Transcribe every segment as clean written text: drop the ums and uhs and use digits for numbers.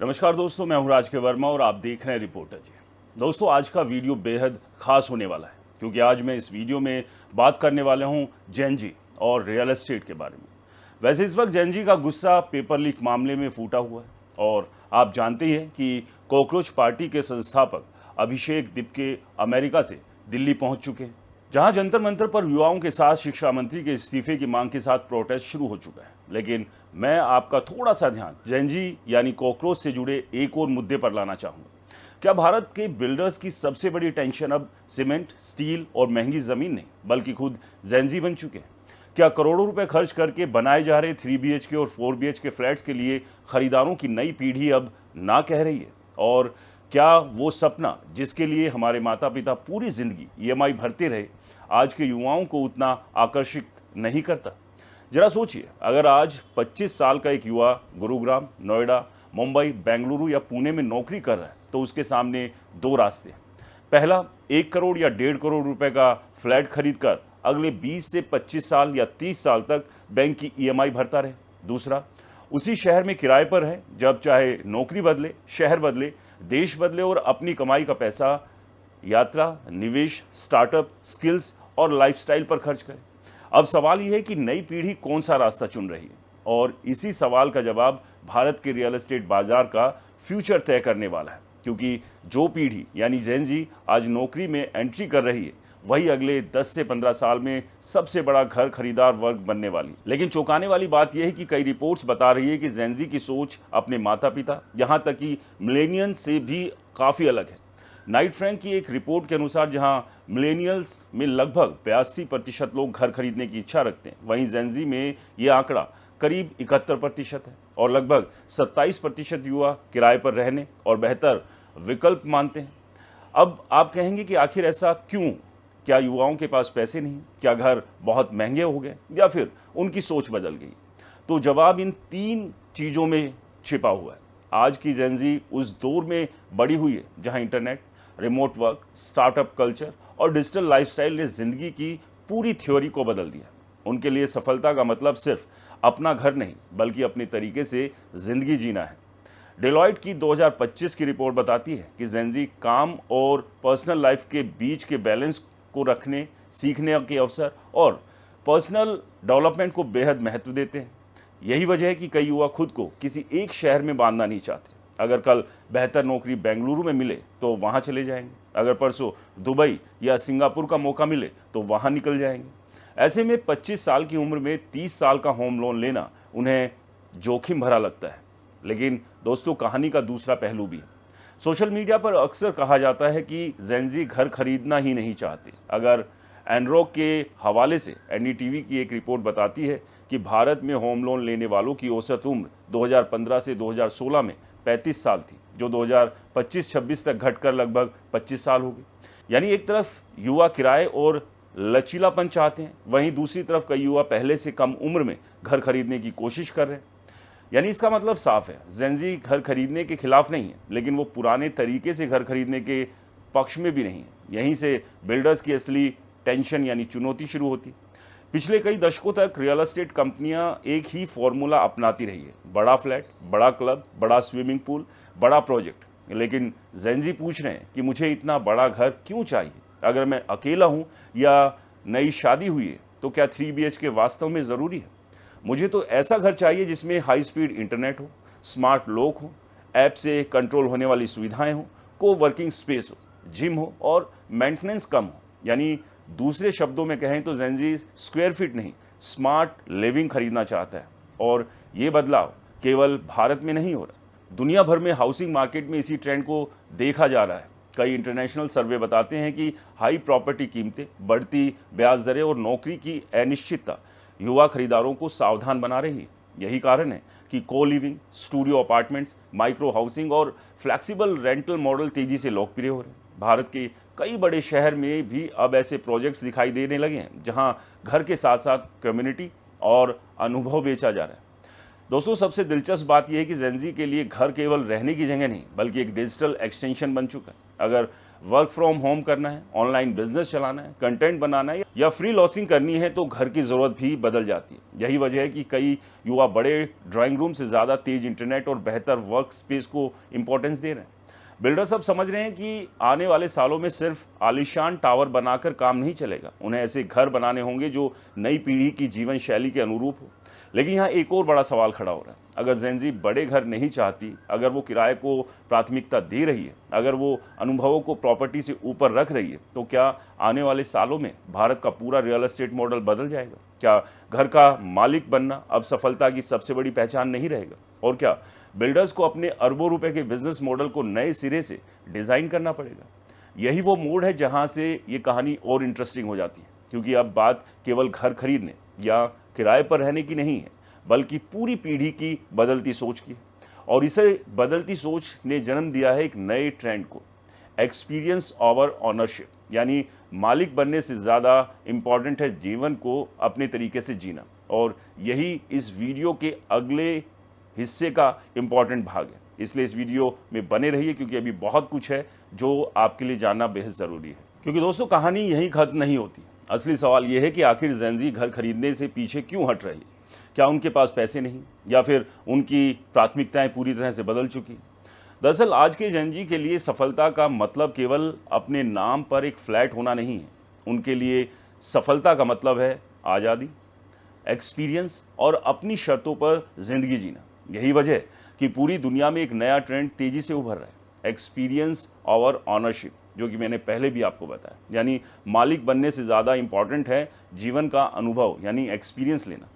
नमस्कार दोस्तों, मैं हूं राज के वर्मा और आप देख रहे हैं रिपोर्टर जी। दोस्तों, आज का वीडियो बेहद खास होने वाला है क्योंकि आज मैं इस वीडियो में बात करने वाला हूं जेन जी और रियल एस्टेट के बारे में। वैसे इस वक्त जेन जी का गुस्सा पेपर लीक मामले में फूटा हुआ है और आप जानते ही हैं कि कॉकरोच पार्टी के संस्थापक अभिषेक दिपके अमेरिका से दिल्ली पहुंच चुके हैं, जहां जंतर मंतर पर युवाओं के साथ शिक्षा मंत्री के इस्तीफे की मांग के साथ प्रोटेस्ट शुरू हो चुका है। लेकिन मैं आपका थोड़ा सा ध्यान जेन जी यानी कॉकरोच से जुड़े एक और मुद्दे पर लाना चाहूंगा। क्या भारत के बिल्डर्स की सबसे बड़ी टेंशन अब सीमेंट, स्टील और महंगी जमीन नहीं बल्कि खुद जेन जी बन चुके हैं? क्या करोड़ों रुपए खर्च करके बनाए जा रहे 3 BHK और 4 BHK फ्लैट्स के लिए खरीदारों की नई पीढ़ी अब ना कह रही है? और क्या वो सपना जिसके लिए हमारे माता पिता पूरी जिंदगी EMI भरते रहे आज के युवाओं को उतना आकर्षित नहीं करता? जरा सोचिए, अगर आज 25 साल का एक युवा गुरुग्राम, नोएडा, मुंबई, बेंगलुरु या पुणे में नौकरी कर रहा है तो उसके सामने दो रास्ते हैं। पहला, 1 करोड़ या 1.5 करोड़ रुपए का फ्लैट खरीद कर अगले 20 से 25 साल या 30 साल तक बैंक की EMI भरता रहे। दूसरा, उसी शहर में किराए पर है, जब चाहे नौकरी बदले, शहर बदले, देश बदले और अपनी कमाई का पैसा यात्रा, निवेश, स्टार्टअप, स्किल्स और लाइफस्टाइल पर खर्च करें। अब सवाल यह है कि नई पीढ़ी कौन सा रास्ता चुन रही है, और इसी सवाल का जवाब भारत के रियल एस्टेट बाजार का फ्यूचर तय करने वाला है। क्योंकि जो पीढ़ी यानी जेन जी आज नौकरी में एंट्री कर रही है, वही अगले 10 से 15 साल में सबसे बड़ा घर खरीदार वर्ग बनने वाली। लेकिन चौंकाने वाली बात यह है कि कई रिपोर्ट्स बता रही है कि जेन जी की सोच अपने माता पिता, यहाँ तक कि मिलेनियल्स से भी काफ़ी अलग है। नाइट फ्रैंक की एक रिपोर्ट के अनुसार जहां मिलेनियल्स में लगभग 82% लोग घर खरीदने की इच्छा रखते हैं, वहीं जेन जी में यह आंकड़ा करीब 71% है और लगभग 27% युवा किराए पर रहने और बेहतर विकल्प मानते हैं। अब आप कहेंगे कि आखिर ऐसा क्यों? क्या युवाओं के पास पैसे नहीं? क्या घर बहुत महंगे हो गए या फिर उनकी सोच बदल गई? तो जवाब इन 3 चीज़ों में छिपा हुआ है। आज की जेन जी उस दौर में बड़ी हुई है जहां internet, remote work, startup culture और डिजिटल लाइफस्टाइल ने जिंदगी की पूरी थ्योरी को बदल दिया। उनके लिए सफलता का मतलब सिर्फ अपना घर नहीं बल्कि अपने तरीके से जिंदगी जीना है। डेलॉयट की 2025 की रिपोर्ट बताती है कि जेन जी काम और पर्सनल लाइफ के बीच के बैलेंस को रखने, सीखने के अवसर और पर्सनल डेवलपमेंट को बेहद महत्व देते हैं। यही वजह है कि कई युवा खुद को किसी एक शहर में बांधना नहीं चाहते। अगर कल बेहतर नौकरी बेंगलुरु में मिले तो वहाँ चले जाएंगे, अगर परसों दुबई या सिंगापुर का मौका मिले तो वहाँ निकल जाएंगे। ऐसे में 25 साल की उम्र में 30 साल का होम लोन लेना उन्हें जोखिम भरा लगता है। लेकिन दोस्तों, कहानी का दूसरा पहलू भी है। सोशल मीडिया पर अक्सर कहा जाता है कि जेन जी घर खरीदना ही नहीं चाहते। अगर एनरॉक के हवाले से NDTV की एक रिपोर्ट बताती है कि भारत में होम लोन लेने वालों की औसत उम्र 2015 से 2016 में 35 साल थी, जो 2025-26 तक घटकर लगभग 25 साल हो गई। यानी एक तरफ युवा किराए और लचीलापन चाहते हैं, वहीं दूसरी तरफ कई युवा पहले से कम उम्र में घर खरीदने की कोशिश कर रहे हैं। यानी इसका मतलब साफ है, जेन जी घर खरीदने के खिलाफ नहीं है, लेकिन वो पुराने तरीके से घर खरीदने के पक्ष में भी नहीं है। यहीं से बिल्डर्स की असली टेंशन यानी चुनौती शुरू होती। पिछले कई दशकों तक रियल एस्टेट कंपनियां एक ही फॉर्मूला अपनाती रही है, बड़ा फ्लैट, बड़ा क्लब, बड़ा स्विमिंग पूल, बड़ा प्रोजेक्ट। लेकिन जेन जी पूछ रहे हैं कि मुझे इतना बड़ा घर क्यों चाहिए? अगर मैं अकेला हूं या नई शादी हुई है तो क्या 3 BHK वास्तव में ज़रूरी है? मुझे तो ऐसा घर चाहिए जिसमें हाई स्पीड इंटरनेट हो, स्मार्ट लोग हो, ऐप से कंट्रोल होने वाली सुविधाएं हो, को वर्किंग स्पेस हो, जिम हो और मेंटेनेंस कम हो। यानी दूसरे शब्दों में कहें तो जेन जी स्क्वायर फीट नहीं, स्मार्ट लिविंग खरीदना चाहता है। और ये बदलाव केवल भारत में नहीं हो रहा, दुनिया भर में हाउसिंग मार्केट में इसी ट्रेंड को देखा जा रहा है। कई इंटरनेशनल सर्वे बताते हैं कि हाई प्रॉपर्टी कीमतें, बढ़ती ब्याज दरें और नौकरी की अनिश्चितता युवा खरीदारों को सावधान बना रही है। यही कारण है कि को living, studio apartments, micro housing और फ्लैक्सिबल रेंटल मॉडल तेजी से लोकप्रिय हो रहे हैं। भारत के कई बड़े शहर में भी अब ऐसे प्रोजेक्ट्स दिखाई देने लगे हैं जहां घर के साथ साथ कम्युनिटी और अनुभव बेचा जा रहा है। दोस्तों, सबसे दिलचस्प बात यह है कि जेन ज़ी के लिए घर केवल रहने की जगह नहीं बल्कि एक डिजिटल एक्सटेंशन बन चुका है। अगर वर्क फ्रॉम होम करना है, ऑनलाइन बिजनेस चलाना है, कंटेंट बनाना है या फ्रीलांसिंग करनी है तो घर की ज़रूरत भी बदल जाती है। यही वजह है कि कई युवा बड़े ड्राइंग रूम से ज़्यादा तेज इंटरनेट और बेहतर वर्क स्पेस को इंपॉर्टेंस दे रहे हैं। बिल्डर्स अब समझ रहे हैं कि आने वाले सालों में सिर्फ आलीशान टावर बनाकर काम नहीं चलेगा, उन्हें ऐसे घर बनाने होंगे जो नई पीढ़ी की जीवन शैली के अनुरूप हो। लेकिन यहाँ एक और बड़ा सवाल खड़ा हो रहा है, अगर जेन ज़ी बड़े घर नहीं चाहती, अगर वो किराए को प्राथमिकता दे रही है, अगर वो अनुभवों को प्रॉपर्टी से ऊपर रख रही है, तो क्या आने वाले सालों में भारत का पूरा रियल एस्टेट मॉडल बदल जाएगा? क्या घर का मालिक बनना अब सफलता की सबसे बड़ी पहचान नहीं रहेगा? और क्या बिल्डर्स को अपने अरबों रुपए के बिजनेस मॉडल को नए सिरे से डिज़ाइन करना पड़ेगा? यही वो मोड है जहां से ये कहानी और इंटरेस्टिंग हो जाती है, क्योंकि अब बात केवल घर खरीदने या किराए पर रहने की नहीं है, बल्कि पूरी पीढ़ी की बदलती सोच की। और इसे बदलती सोच ने जन्म दिया है एक नए ट्रेंड को, एक्सपीरियंस ओवर ऑनरशिप, यानी मालिक बनने से ज़्यादा इम्पॉर्टेंट है जीवन को अपने तरीके से जीना। और यही इस वीडियो के अगले हिस्से का इम्पॉर्टेंट भाग है, इसलिए इस वीडियो में बने रहिए, क्योंकि अभी बहुत कुछ है जो आपके लिए जानना बेहद ज़रूरी है। क्योंकि दोस्तों, कहानी यहीं खत्म नहीं होती। असली सवाल यह है कि आखिर जेन ज़ी घर खरीदने से पीछे क्यों हट रही है? क्या उनके पास पैसे नहीं, या फिर उनकी प्राथमिकताएं पूरी तरह से बदल चुकी? दरअसल आज के जेन ज़ी के लिए सफलता का मतलब केवल अपने नाम पर एक फ्लैट होना नहीं है। उनके लिए सफलता का मतलब है आज़ादी, एक्सपीरियंस और अपनी शर्तों पर जिंदगी जीना। यही वजह है कि पूरी दुनिया में एक नया ट्रेंड तेजी से उभर रहा है, एक्सपीरियंस ओवर ऑनरशिप, जो कि मैंने पहले भी आपको बताया। यानी मालिक बनने से ज़्यादा इंपॉर्टेंट है जीवन का अनुभव, यानी एक्सपीरियंस लेना।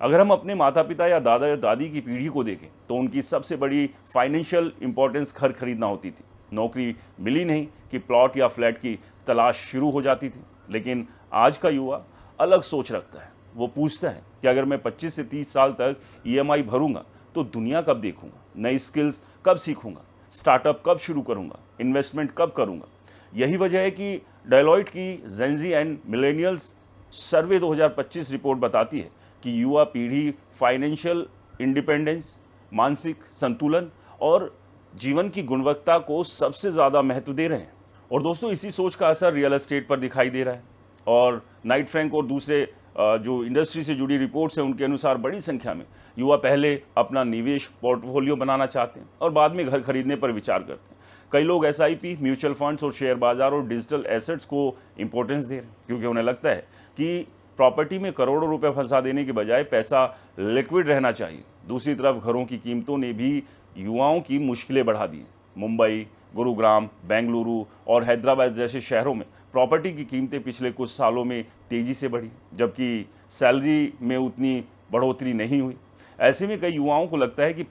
अगर हम अपने माता पिता या दादा या दादी की पीढ़ी को देखें तो उनकी सबसे बड़ी फाइनेंशियल इंपॉर्टेंस घर खरीदना होती थी। नौकरी मिली नहीं कि प्लॉट या फ्लैट की तलाश शुरू हो जाती थी। लेकिन आज का युवा अलग सोच रखता है। वो पूछता है कि अगर मैं 25 से 30 साल तक ईएमआई भरूंगा तो दुनिया कब देखूंगा, नई स्किल्स कब सीखूंगा, स्टार्टअप कब शुरू करूंगा, इन्वेस्टमेंट कब करूंगा। यही वजह है कि डेलॉयट की जेन ज़ी एंड मिलेनियल्स सर्वे 2025 रिपोर्ट बताती है कि युवा पीढ़ी फाइनेंशियल इंडिपेंडेंस, मानसिक संतुलन और जीवन की गुणवत्ता को सबसे ज़्यादा महत्व दे रहे हैं। और दोस्तों, इसी सोच का असर रियल एस्टेट पर दिखाई दे रहा है। और नाइट फ्रैंक और दूसरे जो इंडस्ट्री से जुड़ी रिपोर्ट्स हैं, उनके अनुसार बड़ी संख्या में युवा पहले अपना निवेश पोर्टफोलियो बनाना चाहते हैं और बाद में घर खरीदने पर विचार करते हैं। कई लोग एसआईपी, म्यूचुअल फंड्स और शेयर बाजार और डिजिटल एसेट्स को इंपॉर्टेंस दे रहे हैं, क्योंकि उन्हें लगता है कि प्रॉपर्टी में करोड़ों रुपए फंसा देने के बजाय पैसा लिक्विड रहना चाहिए। दूसरी तरफ घरों की कीमतों ने भी युवाओं की मुश्किलें बढ़ा दी हैं। मुंबई, गुरुग्राम, बेंगलुरु और हैदराबाद जैसे शहरों में प्रॉपर्टी की कीमतें पिछले कुछ सालों में तेज़ी से बढ़ी, जबकि सैलरी में उतनी बढ़ोतरी नहीं हुई। ऐसे में कई युवाओं को लगता है कि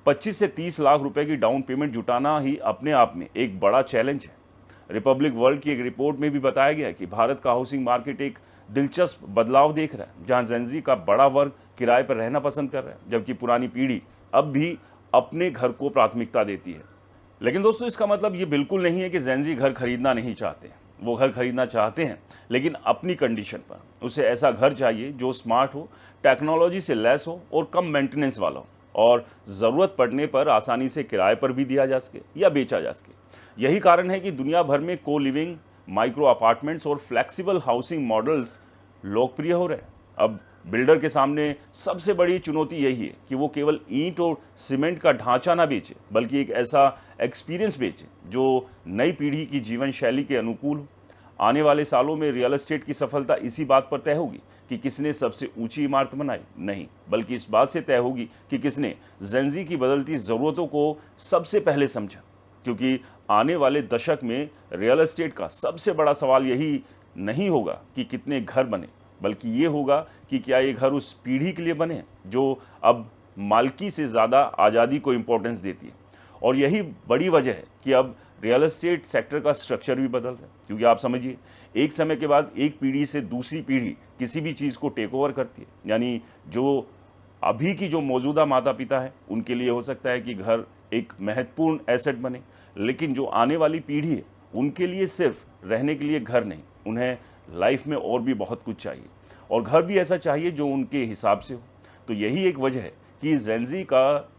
25 से 30 लाख रुपए की डाउन पेमेंट जुटाना ही अपने आप में एक बड़ा चैलेंज है। रिपब्लिक वर्ल्ड की एक रिपोर्ट में भी बताया गया कि भारत का हाउसिंग मार्केट एक दिलचस्प बदलाव देख रहा है, जहां जेन ज़ी का बड़ा वर्ग किराए पर रहना पसंद कर रहा है, जबकि पुरानी पीढ़ी अब भी अपने घर को प्राथमिकता देती है। लेकिन दोस्तों, इसका मतलब ये बिल्कुल नहीं है कि जेन ज़ी घर खरीदना नहीं चाहते। वो घर खरीदना चाहते हैं, लेकिन अपनी कंडीशन पर। उसे ऐसा घर चाहिए जो स्मार्ट हो, टेक्नोलॉजी से लैस हो और कम मेंटेनेंस वाला हो, और ज़रूरत पड़ने पर आसानी से किराए पर भी दिया जा सके या बेचा जा सके। यही कारण है कि दुनिया भर में को लिविंग, माइक्रो अपार्टमेंट्स और फ्लेक्सिबल हाउसिंग मॉडल्स लोकप्रिय हो रहे हैं। अब बिल्डर के सामने सबसे बड़ी चुनौती यही है कि वो केवल ईंट और सीमेंट का ढांचा ना बेचे, बल्कि एक ऐसा एक्सपीरियंस बेचे जो नई पीढ़ी की जीवन शैली के अनुकूल हो। आने वाले सालों में रियल एस्टेट की सफलता इसी बात पर तय होगी कि किसने सबसे ऊंची इमारत बनाई, नहीं, बल्कि इस बात से तय होगी कि किसने जेन ज़ी की बदलती ज़रूरतों को सबसे पहले समझा। क्योंकि आने वाले दशक में रियल एस्टेट का सबसे बड़ा सवाल यही नहीं होगा कि कितने घर बने, बल्कि ये होगा कि क्या ये घर उस पीढ़ी के लिए बने हैं जो अब मालिकी से ज़्यादा आज़ादी को इम्पोर्टेंस देती है। और यही बड़ी वजह है कि अब रियल एस्टेट सेक्टर का स्ट्रक्चर भी बदल रहा है। क्योंकि आप समझिए, एक समय के बाद एक पीढ़ी से दूसरी पीढ़ी किसी भी चीज़ को टेक ओवर करती है। यानी जो अभी की जो मौजूदा माता पिता हैं, उनके लिए हो सकता है कि घर एक महत्वपूर्ण एसेट बने, लेकिन जो आने वाली पीढ़ी है, उनके लिए सिर्फ रहने के लिए घर नहीं, उन्हें लाइफ में और भी बहुत कुछ चाहिए, और घर भी ऐसा चाहिए जो उनके हिसाब से हो। तो यही एक वजह है कि जेनजी का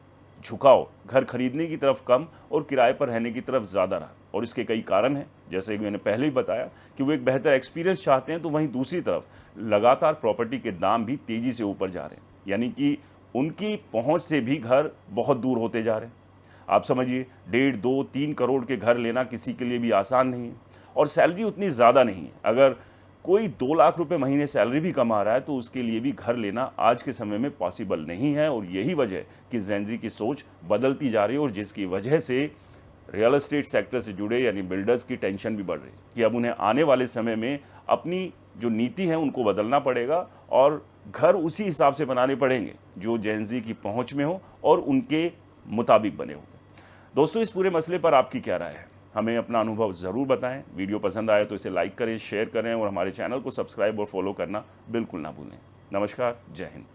झुकाव घर खरीदने की तरफ कम और किराए पर रहने की तरफ ज़्यादा रहा। और इसके कई कारण हैं, जैसे कि मैंने पहले ही बताया कि वो एक बेहतर एक्सपीरियंस चाहते हैं, तो वहीं दूसरी तरफ लगातार प्रॉपर्टी के दाम भी तेज़ी से ऊपर जा रहे हैं, यानी कि उनकी पहुंच से भी घर बहुत दूर होते जा रहे हैं। आप समझिए 1.5, 2, 3 करोड़ के घर लेना किसी के लिए भी आसान नहीं है, और सैलरी उतनी ज़्यादा नहीं है। अगर कोई 2 लाख रुपए महीने सैलरी भी कमा रहा है तो उसके लिए भी घर लेना आज के समय में पॉसिबल नहीं है। और यही वजह है कि जेनजी की सोच बदलती जा रही है, और जिसकी वजह से रियल एस्टेट सेक्टर से जुड़े यानी बिल्डर्स की टेंशन भी बढ़ रही है कि अब उन्हें आने वाले समय में अपनी जो नीति है उनको बदलना पड़ेगा, और घर उसी हिसाब से बनाने पड़ेंगे जो जेनजी की पहुंच में हो और उनके मुताबिक बने होंगे। दोस्तों, इस पूरे मसले पर आपकी क्या राय है? हमें अपना अनुभव ज़रूर बताएं। वीडियो पसंद आए तो इसे लाइक करें, शेयर करें और हमारे चैनल को सब्सक्राइब और फॉलो करना बिल्कुल ना भूलें। नमस्कार, जय हिंद।